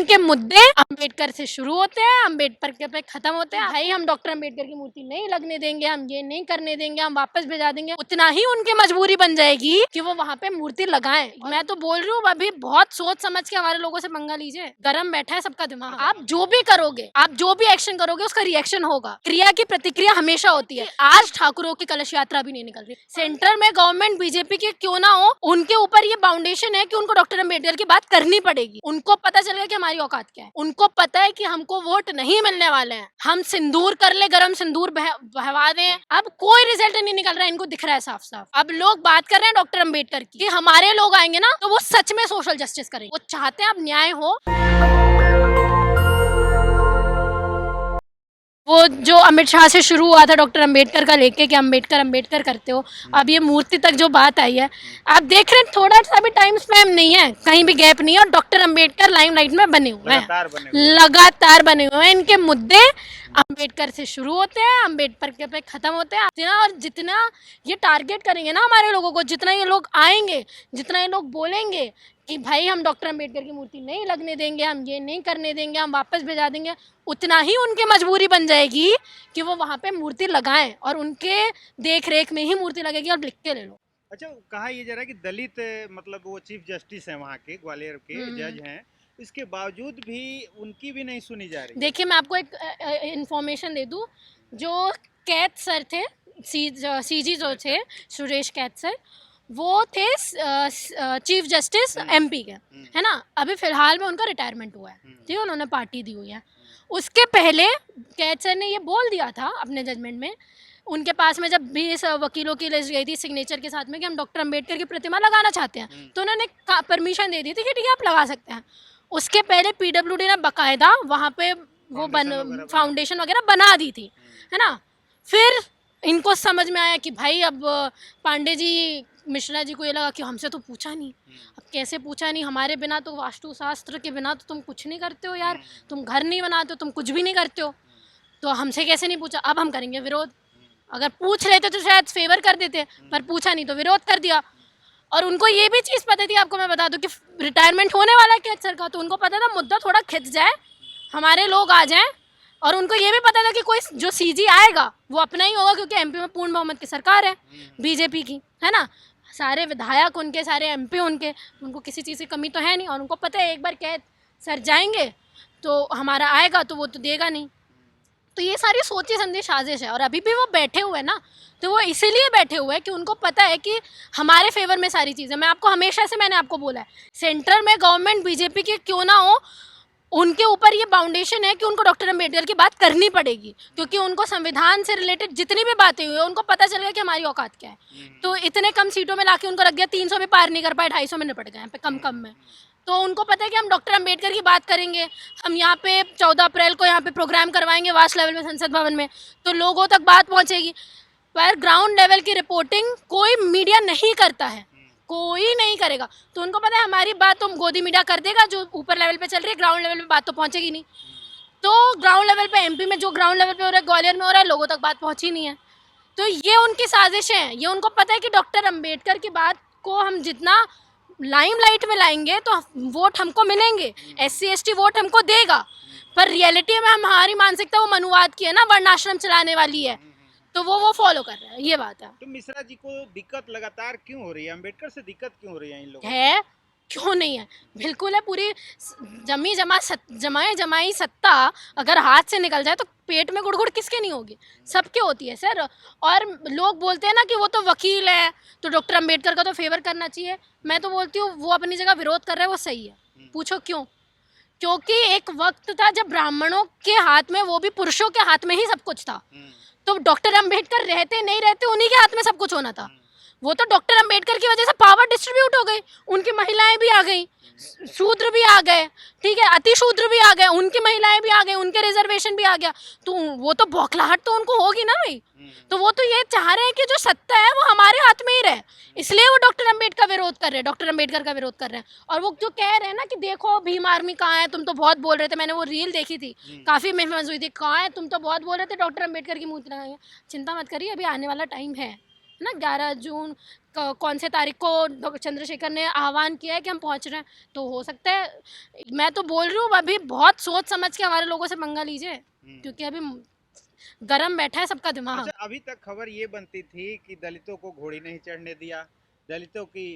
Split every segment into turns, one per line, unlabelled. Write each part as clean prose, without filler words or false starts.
इनके मुद्दे अंबेडकर से शुरू होते हैं, अंबेडकर पे खत्म होते हैं। भाई हम डॉक्टर अंबेडकर की मूर्ति नहीं लगने देंगे, हम ये नहीं करने देंगे, हम वापस भिजा देंगे। उतना ही उनकी मजबूरी बन जाएगी कि वो वहाँ पे मूर्ति लगाएं। मैं तो बोल रही हूँ अभी बहुत सोच समझ के हमारे लोगों से पंगा लीजिए। गरम बैठा है सबका दिमाग। आप जो भी करोगे, आप जो भी एक्शन करोगे उसका रिएक्शन होगा। क्रिया की प्रतिक्रिया हमेशा होती है। आज ठाकुरों की कलश यात्रा भी नहीं निकल रही। सेंटर में गवर्नमेंट बीजेपी की क्यों ना हो, उनके ऊपर ये बाउंडेशन है कि उनको डॉक्टर अंबेडकर की बात करनी पड़ेगी। उनको पता चल गया कि हमारी औकात क्या है। उनको पता है कि हमको वोट नहीं मिलने वाले हैं। हम सिंदूर कर ले, गरम सिंदूर बहवा दें, अब कोई रिजल्ट नहीं निकल रहा है। इनको दिख रहा है साफ साफ। अब लोग बात कर रहे हैं डॉक्टर अंबेडकर की, हमारे लोग आएंगे ना तो वो सच में सोशल जस्टिस करेंगे। वो चाहते हैं अब न्याय हो। वो जो अमित शाह से शुरू हुआ था डॉक्टर अंबेडकर का लेके कि अंबेडकर अंबेडकर करते हो, अब ये मूर्ति तक जो बात आई है, आप देख रहे हैं थोड़ा सा भी टाइम स्पैम नहीं है, कहीं भी गैप नहीं है और डॉक्टर अंबेडकर लाइमलाइट में बने हुए हैं, लगातार बने हुए हैं। इनके मुद्दे अंबेडकर से शुरू होते हैं, अंबेडकर पे खत्म होते हैं। जितना ये टारगेट करेंगे ना हमारे लोगों को, जितना ये लोग आएंगे, जितना ये लोग बोलेंगे कि भाई हम डॉक्टर अंबेडकर की मूर्ति नहीं लगने देंगे, हम ये नहीं करने देंगे, हम वापस भिजा देंगे, उतना ही उनकी मजबूरी बन जाएगी कि वो वहाँ पे मूर्ति लगाएं और उनके देख रेख में ही मूर्ति लगेगी। और लिख के ले लो।
अच्छा, कहा यह जा रहा है कि दलित मतलब वो चीफ जस्टिस है वहाँ के, ग्वालियर के जज हैं, इसके बावजूद भी उनकी भी नहीं सुनी जा रही।
देखिए मैं आपको एक इंफॉर्मेशन दे दूं, जो कैद सर थे, सीजी जो थे सुरेश कैद सर, वो थे चीफ जस्टिस एमपी के, है ना। अभी फिलहाल में उनका रिटायरमेंट हुआ है, ठीक है, उन्होंने पार्टी दी हुई है। उसके पहले कैद सर ने ये बोल दिया था अपने जजमेंट में, उनके पास में जब भी इस वकीलों की लिस्ट गई थी सिग्नेचर के साथ में कि हम डॉक्टर अंबेडकर की प्रतिमा लगाना चाहते हैं, तो उन्होंने परमिशन दे दी थी कि ठीक है आप लगा सकते हैं। उसके पहले पीडब्ल्यूडी ने बाकायदा वहाँ पे वो फाउंडेशन वगैरह बना दी थी, है ना। फिर इनको समझ में आया कि भाई अब पांडे जी मिश्रा जी को ये लगा कि हमसे तो पूछा नहीं, अब कैसे पूछा नहीं, हमारे बिना तो वास्तुशास्त्र के बिना तो तुम कुछ नहीं करते हो यार, तुम घर नहीं बनाते हो, तुम कुछ भी नहीं करते हो, तो हमसे कैसे नहीं पूछा, अब हम करेंगे विरोध। अगर पूछ लेते तो शायद फेवर कर देते, पर पूछा नहीं तो विरोध कर दिया। और उनको ये भी चीज़ पता थी, आपको मैं बता दूं कि रिटायरमेंट होने वाला है कैद सर का, तो उनको पता था मुद्दा थोड़ा खिंच जाए, हमारे लोग आ जाएं, और उनको ये भी पता था कि कोई जो सीजी आएगा वो अपना ही होगा, क्योंकि एमपी में पूर्ण बहुमत की सरकार है बीजेपी की, है ना। सारे विधायक उनके, सारे एमपी उनके, उनको किसी चीज़ की कमी तो है नहीं। और उनको पता है एक बार कैद सर जाएंगे तो हमारा आएगा तो वो तो देगा नहीं। तो ये सारी सोची समझी साजिश है। और अभी भी वो बैठे हुए हैं ना, तो वो इसीलिए बैठे हुए हैं कि उनको पता है कि हमारे फेवर में सारी चीज़ें। मैं आपको हमेशा से मैंने आपको बोला है, सेंटर में गवर्नमेंट बीजेपी की क्यों ना हो, उनके ऊपर ये बाउंडेशन है कि उनको डॉक्टर अंबेडकर की बात करनी पड़ेगी, क्योंकि उनको संविधान से रिलेटेड जितनी भी बातें हुई है उनको पता चल गया कि हमारी औकात क्या है। तो इतने कम सीटों में लाके उनको रख दिया, 300 भी पार नहीं कर पाए, 250 में निपट गए कम कम में। तो उनको पता है कि हम डॉक्टर अंबेडकर की बात करेंगे, हम यहाँ पे 14 अप्रैल को यहाँ पे प्रोग्राम करवाएंगे वास्ट लेवल में संसद भवन में, तो लोगों तक बात पहुँचेगी। पर ग्राउंड लेवल की रिपोर्टिंग कोई मीडिया नहीं करता है, कोई नहीं करेगा। तो उनको पता है हमारी बात तो गोदी मीडिया कर देगा, जो ऊपर लेवल पे चल रही है, ग्राउंड लेवल पे बात तो पहुँचेगी नहीं। तो ग्राउंड लेवल पे एमपी में जो ग्राउंड लेवल पे हो रहा है, ग्वालियर में हो रहा है, लोगों तक बात पहुँची नहीं है। तो ये उनकी साजिशें हैं। ये उनको पता है कि डॉक्टर अंबेडकर की बात को हम जितना लाइमलाइट में लाएंगे तो वोट हमको मिलेंगे, SC ST वोट हमको देगा, पर रियलिटी में हमारी मानसिकता वो मनुवाद की है ना, वर्णाश्रम चलाने वाली है, तो वो फॉलो कर रहा है, ये बात है।
तो मिश्रा जी को दिक्कत लगातार क्यों हो रही है, अंबेडकर से दिक्कत क्यों हो रही है इन लोगों
है? क्यों नहीं है, बिल्कुल है। पूरी जमाई सत्ता अगर हाथ से निकल जाए तो पेट में गुड़गुड़ किसके नहीं होगी, सबके होती है सर। और लोग बोलते हैं ना कि वो तो वकील है तो डॉक्टर अंबेडकर का तो फेवर करना चाहिए। मैं तो बोलती हूँ वो अपनी जगह विरोध कर रहा है, वो सही है। पूछो क्यों? क्योंकि एक वक्त था जब ब्राह्मणों के हाथ में, वो भी पुरुषों के हाथ में ही सब कुछ था, तो डॉक्टर अंबेडकर रहते नहीं रहते उन्हीं के हाथ में सब कुछ होना था। वो तो डॉक्टर अंबेडकर की वजह से पावर डिस्ट्रीब्यूट हो गई, उनकी महिलाएं भी आ गई, शूद्र भी आ गए, ठीक है, अति शूद्र भी आ गए, उनकी महिलाएं भी आ गई, उनके रिजर्वेशन भी आ गया। तो वो तो बौखलाहट तो उनको होगी ना भाई। तो वो तो ये चाह रहे हैं कि जो सत्ता है वो हमारे हाथ में ही रहे, इसलिए वो डॉक्टर अंबेडकर का विरोध कर रहे हैं, डॉक्टर अंबेडकर का विरोध कर रहे हैं। और वो जो कह रहे हैं ना कि देखो भीम आर्मी कहाँ है, तुम तो बहुत बोल रहे थे, मैंने वो रील देखी थी, काफी फेमस हुई थी, कहाँ है, तुम तो बहुत बोल रहे थे डॉक्टर अंबेडकर की मूर्ति लगाएंगे। चिंता मत करिए, अभी आने वाला टाइम है, है ना। 11 जून कौन से तारीख को डॉक्टर चंद्रशेखर ने आह्वान किया है कि हम पहुंच रहे हैं, तो हो सकता है। मैं तो बोल रही हूँ अभी बहुत सोच समझ के हमारे लोगों से पंगा लीजिए, क्योंकि अभी गरम बैठा है सबका दिमाग।
अच्छा, अभी तक खबर ये बनती थी कि दलितों को घोड़ी नहीं चढ़ने दिया, दलितों की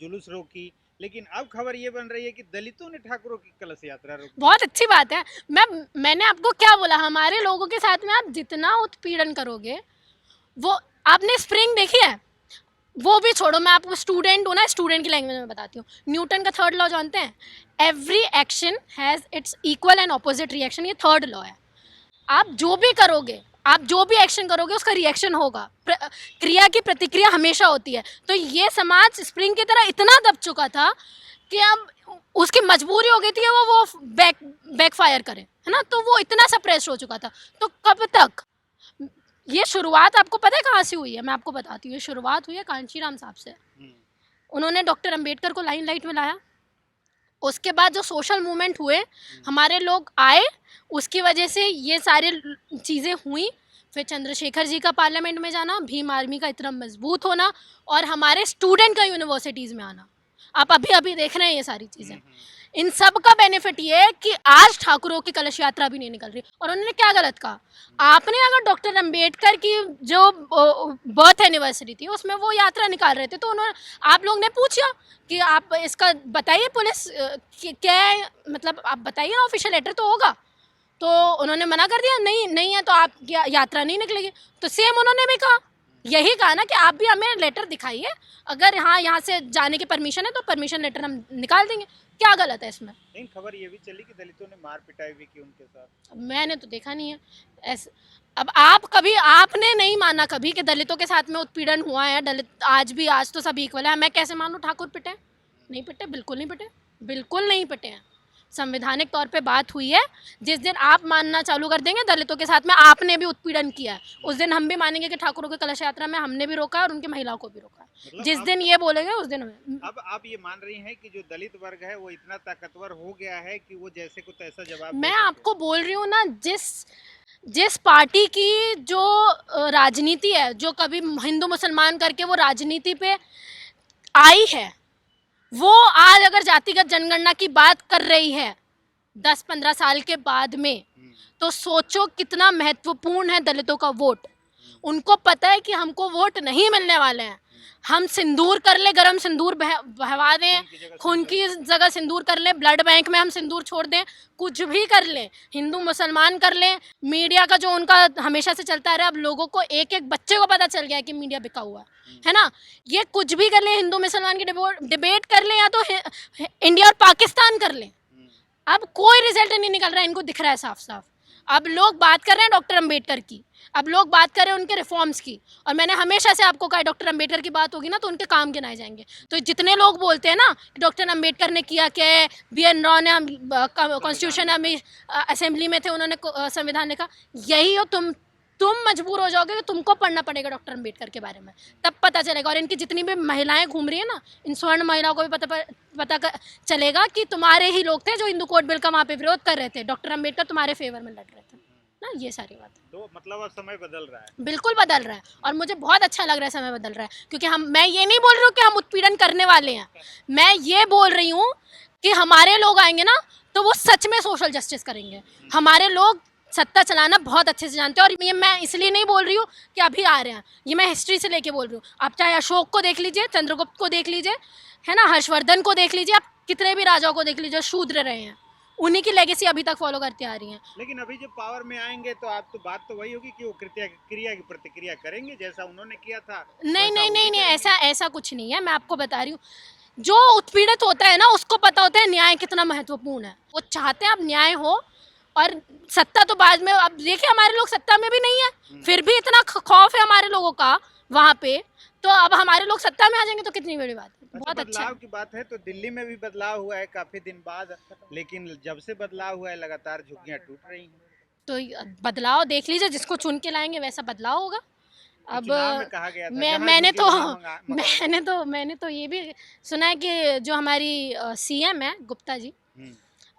जुलूस रोकी, लेकिन अब खबर ये बन रही है कि दलितों ने ठाकुरों की कलश यात्रा रोकी।
बहुत अच्छी बात है। मैंने आपको क्या बोला, हमारे लोगों के साथ में आप जितना उत्पीड़न करोगे, वो आपने स्प्रिंग देखी है, वो भी छोड़ो, मैं आपको स्टूडेंट हूँ ना, स्टूडेंट की लैंग्वेज में बताती हूँ। न्यूटन का थर्ड लॉ जानते हैं? Every action has its equal and opposite reaction, ये थर्ड लॉ है। आप जो भी करोगे, आप जो भी एक्शन करोगे उसका रिएक्शन होगा, क्रिया की प्रतिक्रिया हमेशा होती है। तो ये समाज स्प्रिंग की तरह इतना दब चुका था कि अब उसकी मजबूरी हो गई थी वो बैकफायर करे, है ना। तो वो इतना सप्रेस हो चुका था। तो कब तक, ये शुरुआत आपको पता है कहाँ से हुई है? मैं आपको बताती हूँ। ये शुरुआत हुई है कांशीराम साहब से। उन्होंने डॉक्टर अंबेडकर को लाइमलाइट में लाया। उसके बाद जो सोशल मूवमेंट हुए, हमारे लोग आए, उसकी वजह से ये सारी चीज़ें हुई। फिर चंद्रशेखर जी का पार्लियामेंट में जाना, भीम आर्मी का इतना मजबूत होना, और हमारे स्टूडेंट का यूनिवर्सिटीज़ में आना। आप अभी अभी देख रहे हैं ये सारी चीज़ें। इन सब का बेनिफिट ये है कि आज ठाकुरों की कलश यात्रा भी नहीं निकल रही। और उन्होंने क्या गलत कहा? आपने अगर डॉक्टर अंबेडकर की जो बर्थ एनिवर्सरी थी उसमें वो यात्रा निकाल रहे थे, तो उन्होंने, आप लोग ने पूछा कि आप इसका बताइए, पुलिस क्या है, मतलब आप बताइए ना, ऑफिशियल लेटर तो होगा। तो उन्होंने मना कर दिया, नहीं है तो आप यात्रा नहीं निकलेगी। तो सेम उन्होंने भी कहा, यही कहा ना कि आप भी हमें लेटर दिखाइए, अगर हाँ यहाँ से जाने की परमिशन है तो परमिशन लेटर हम निकाल देंगे। क्या गलत है इसमें?
लेकिन खबर ये भी चली कि दलितों ने मार पिटाई भी की उनके साथ।
मैंने तो देखा नहीं है ऐसे। अब आप कभी, आपने नहीं माना कभी कि दलितों के साथ में उत्पीड़न हुआ है, दलित आज तो सब इक्वल है, मैं कैसे मानूं ठाकुर पिटे? नहीं पिटे, बिल्कुल नहीं पिटे, बिल्कुल नहीं पिटे हैं। संवैधानिक तौर पे बात हुई है। जिस दिन आप मानना चालू कर देंगे दलितों के साथ में आपने भी उत्पीड़न किया है, उस दिन हम भी मानेंगे कि ठाकुरों की कलश यात्रा में हमने भी रोका है और उनकी महिलाओं को भी रोका है।
मतलब
जिस दिन ये बोलेंगे उस दिन
अब आप ये मान रही हैं कि जो दलित वर्ग है वो इतना ताकतवर हो गया है कि वो जैसे को तैसा जवाब
मैं आपको बोल रही हूँ ना, जिस पार्टी की जो राजनीति है, जो कभी हिंदू मुसलमान करके वो राजनीति पे आई है, वो आज अगर जातिगत जनगणना की बात कर रही है 10-15 साल के बाद में, तो सोचो कितना महत्वपूर्ण है दलितों का वोट। उनको पता है कि हमको वोट नहीं मिलने वाले हैं। हम सिंदूर कर ले, गरम सिंदूर बहवा दें, खून की जगह सिंदूर कर ले, ब्लड बैंक में हम सिंदूर छोड़ दें, कुछ भी कर लें, हिंदू मुसलमान कर लें। मीडिया का जो उनका हमेशा से चलता रहा, अब लोगों को एक एक बच्चे को पता चल गया है कि मीडिया बिका हुआ है ना। ये कुछ भी कर लें, हिंदू मुसलमान की डिबेट कर लें, या तो इंडिया और पाकिस्तान कर लें, अब कोई रिजल्ट नहीं निकल रहा है। इनको दिख रहा है साफ साफ। अब लोग बात कर रहे हैं डॉक्टर अंबेडकर की, अब लोग बात कर रहे हैं उनके रिफॉर्म्स की, और मैंने हमेशा से आपको कहा डॉक्टर अंबेडकर की बात होगी ना तो उनके काम गिनाए जाएंगे। तो जितने लोग बोलते हैं ना कि डॉक्टर अंबेडकर ने किया क्या है, BN राव ने कॉन्स्टिट्यूशन में असेंबली में थे, उन्होंने संविधान लिखा, यही हो तुम मजबूर हो जाओगे कि तुमको पढ़ना पड़ेगा डॉक्टर अंबेडकर के बारे में, तब पता चलेगा। और इनकी जितनी भी महिलाएं घूम रही है ना, इन स्वर्ण महिलाओं को भी पता चलेगा कि तुम्हारे ही लोग थे जो हिंदू कोड बिल का वहाँ पे विरोध कर रहे थे, डॉक्टर अंबेडकर तुम्हारे फेवर में लड़ रहे थे ना। ये सारी बात है।
तो मतलब अब समय बदल रहा है,
बिल्कुल बदल रहा है, और मुझे बहुत अच्छा लग रहा है समय बदल रहा है, क्योंकि मैं ये नहीं बोल रही हूँ कि हम उत्पीड़न करने वाले हैं, मैं ये बोल रही हूँ कि हमारे लोग आएंगे ना तो वो सच में सोशल जस्टिस करेंगे। हमारे लोग सत्ता चलाना बहुत अच्छे से जानते हैं, और ये मैं इसलिए नहीं बोल रही हूँ कि अभी आ रहे हैं, ये मैं हिस्ट्री से लेके बोल रही हूँ। आप चाहे अशोक को देख लीजिए, चंद्रगुप्त को देख लीजिए, है ना, हर्षवर्धन को देख लीजिए, आप कितने भी राजाओं को देख लीजिए, शूद्र रहे हैं, उन्हीं की लेगेसी अभी तक फॉलो करते आ रही हैं।
लेकिन अभी जब पावर में आएंगे तो आप तो बात तो वही होगी कि वो क्रिया की प्रतिक्रिया करेंगे जैसा उन्होंने किया था।
नहीं, ऐसा कुछ नहीं है। मैं आपको बता रही हूँ, जो उत्पीड़ित होता है ना उसको पता होता है न्याय कितना महत्वपूर्ण है। वो चाहते हैं अब न्याय हो, और सत्ता तो बाद में। अब देखिए हमारे लोग सत्ता में भी नहीं है, फिर भी इतना खौफ है हमारे लोगों का वहाँ पे, तो अब हमारे लोग सत्ता में आ जाएंगे तो कितनी बड़ी बात है। बहुत अच्छा
बदलाव की बात है तो दिल्ली में भी बदलाव हुआ है काफी दिन बाद, लेकिन जब से बदलाव हुआ है लगातार झुग्गियां टूट रही हैं।
तो बदलाव देख लीजिए, जिसको चुन के लाएंगे वैसा बदलाव होगा। अब
में कहा गया था,
मैंने तो ये भी सुना है कि जो हमारी CM है गुप्ता जी,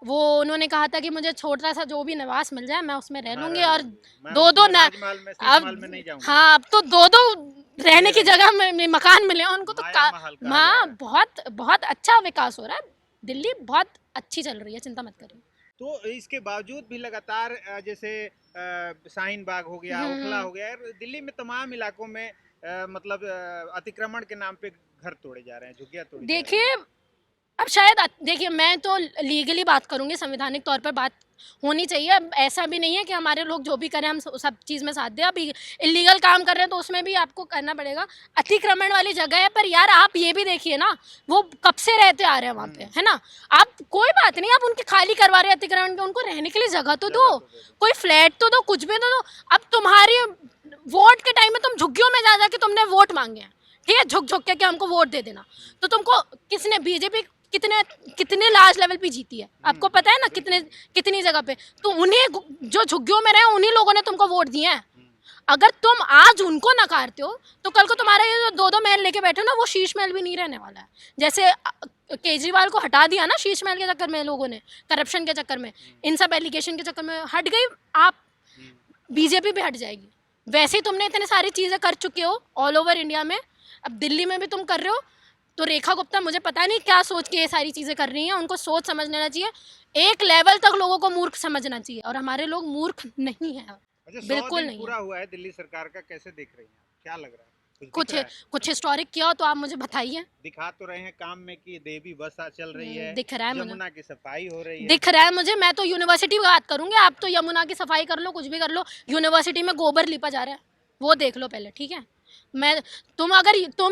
वो उन्होंने कहा था कि मुझे छोटा सा जो भी निवास मिल जाए मैं उसमें रह लूंगी और
मैं
दो दो
उसमें
ना
राजमहल में शीशमहल में नहीं
अब
जाऊंगी।
हाँ अब तो दो दो रहने की जगह में मकान मिले हैं उनको तो
माया महल कहा जा
हाँ
रहा है।
बहुत बहुत अच्छा विकास हो रहा है। दिल्ली बहुत अच्छी चल रही है, चिंता मत करिए।
तो इसके बावजूद भी लगातार जैसे शाहीन बाग हो गया, ओखला हो गया, दिल्ली में तमाम इलाकों में मतलब अतिक्रमण के नाम पे घर तोड़े जा रहे हैं, झुग्गियां तोड़ी जा रही
देखिए अब शायद देखिए मैं तो लीगली बात करूंगी, संवैधानिक तौर पर बात होनी चाहिए। अब ऐसा भी नहीं है कि हमारे लोग जो भी करें हम सब चीज़ में साथ दें। अभी इलीगल काम कर रहे हैं तो उसमें भी आपको करना पड़ेगा। अतिक्रमण वाली जगह है पर यार आप ये भी देखिए ना, वो कब से रहते आ रहे हैं वहाँ पे, है ना। आप कोई बात नहीं, आप उनके खाली करवा रहे हैं अतिक्रमण के, उनको रहने के लिए जगह तो दो, कोई फ्लैट तो दो, कुछ भी तो दो। अब तुम्हारी वोट के टाइम में तुम झुग्गियों में जा जाके तुमने वोट मांगे हैं, ठीक है, झुक झुक के हमको वोट दे देना। तो तुमको किसने, बीजेपी कितने कितने लार्ज लेवल पे जीती है आपको पता है ना, कितनी जगह पे। तो उन्हें जो झुग्गियों में रहे उन्हीं लोगों ने तुमको वोट दिए हैं। अगर तुम आज उनको नकारते हो तो कल को तुम्हारे ये जो दो दो महल लेके बैठे हो ना, वो शीश महल भी नहीं रहने वाला है। जैसे केजरीवाल को हटा दिया ना शीश महल के चक्कर में लोगों ने, करप्शन के चक्कर में, इन सब एलिगेशन के चक्कर में हट गई, आप बीजेपी भी हट जाएगी। वैसे ही तुमने इतने सारी चीज़ें कर चुके हो ऑल ओवर इंडिया में, अब दिल्ली में भी तुम कर रहे हो। तो रेखा गुप्ता मुझे पता नहीं क्या सोच के ये सारी चीज़ें कर रही हैं, उनको सोच समझ लेना चाहिए। एक लेवल तक लोगों को मूर्ख समझना चाहिए और हमारे लोग मूर्ख नहीं है,
अच्छा, 100
बिल्कुल
दिन
नहीं
पूरा
है।
हुआ है दिल्ली सरकार का, कैसे देख रही हैं, क्या लग रहा है, कुछ
कुछ
दिख रहा है?
कुछ हिस्टोरिक किया हो तो आप मुझे बताइए।
दिखा तो रहे हैं काम में कि देवी बस चल रही है,
दिख रहा है मुझे,
यमुना की सफाई हो रही है।
दिख रहा है मुझे। मैं तो यूनिवर्सिटी की बात करूंगी, आप तो यमुना की सफाई कर लो, कुछ भी कर लो, यूनिवर्सिटी में गोबर लिपा जा रहा है, वो देख लो पहले, ठीक है। मैं तुम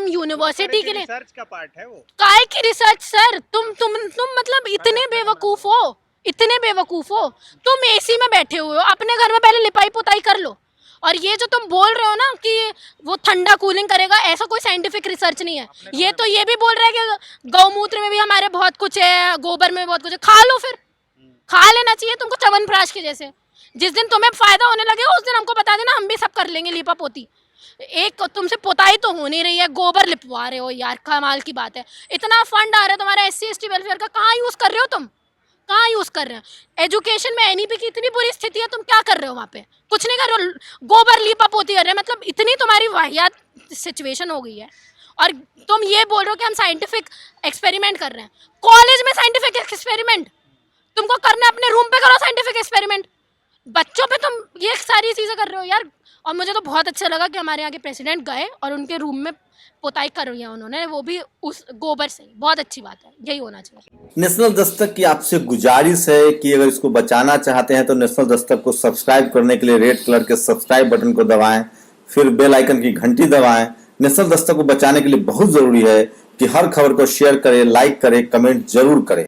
यूनिवर्सिटी के लिए
रिसर्च का पार्ट है वो।
काय की रिसर्च सर, तुम मतलब इतने बेवकूफ हो, इतने बेवकूफ हो। तुम एसी में बैठे हुए हो, अपने घर में पहले लिपाई पुताई कर लो। और ये जो तुम बोल रहे हो ना कि वो ठंडा कूलिंग करेगा, ऐसा कोई साइंटिफिक रिसर्च नहीं है। ये तो ये भी बोल रहा है कि गौमूत्र में भी हमारे बहुत कुछ है, गोबर में बहुत कुछ है, खा लो फिर, खा लेना चाहिए तुमको च्यवनप्राश के जैसे। जिस दिन तुम्हें फायदा होने लगेगा उस दिन हमको बता देना, हम भी सब कर लेंगे लिपा पोती। एक तुमसे पोताई तो हो नहीं रही है, गोबर लिपवा रहे हो यार, कमाल की बात है। इतना फंड आ रहा है तुम्हारा SC ST वेलफेयर का, कहाँ यूज कर रहे हो तुम, कहाँ यूज कर रहे हो। एजुकेशन में NEP की इतनी बुरी स्थिति है, तुम क्या कर रहे हो वहाँ पे, कुछ नहीं कर रहे हो, गोबर लिपा पोती कर रहे हो। मतलब इतनी तुम्हारी वाहियात सिचुएशन हो गई है और तुम ये बोल रहे हो कि हम साइंटिफिक एक्सपेरिमेंट कर रहे हैं। कॉलेज में साइंटिफिक एक्सपेरिमेंट तुमको करना है, अपने रूम पे करो साइंटिफिक एक्सपेरिमेंट, बच्चों पे तुम ये सारी चीज़ें कर रहे हो यार। और मुझे तो बहुत अच्छा लगा कि हमारे यहाँ के प्रेसिडेंट गए और उनके रूम में पोताई कर रही है उन्होंने, वो भी उस गोबर से, बहुत अच्छी बात है, यही होना चाहिए।
नेशनल दस्तक की आपसे गुजारिश है कि अगर इसको बचाना चाहते हैं तो नेशनल दस्तक को सब्सक्राइब करने के लिए रेड कलर के सब्सक्राइब बटन को दबाएं, फिर बेल आइकन की घंटी दबाएं। नेशनल दस्तक को बचाने के लिए बहुत जरूरी है कि हर खबर को शेयर करें, लाइक करें, कमेंट जरूर करें।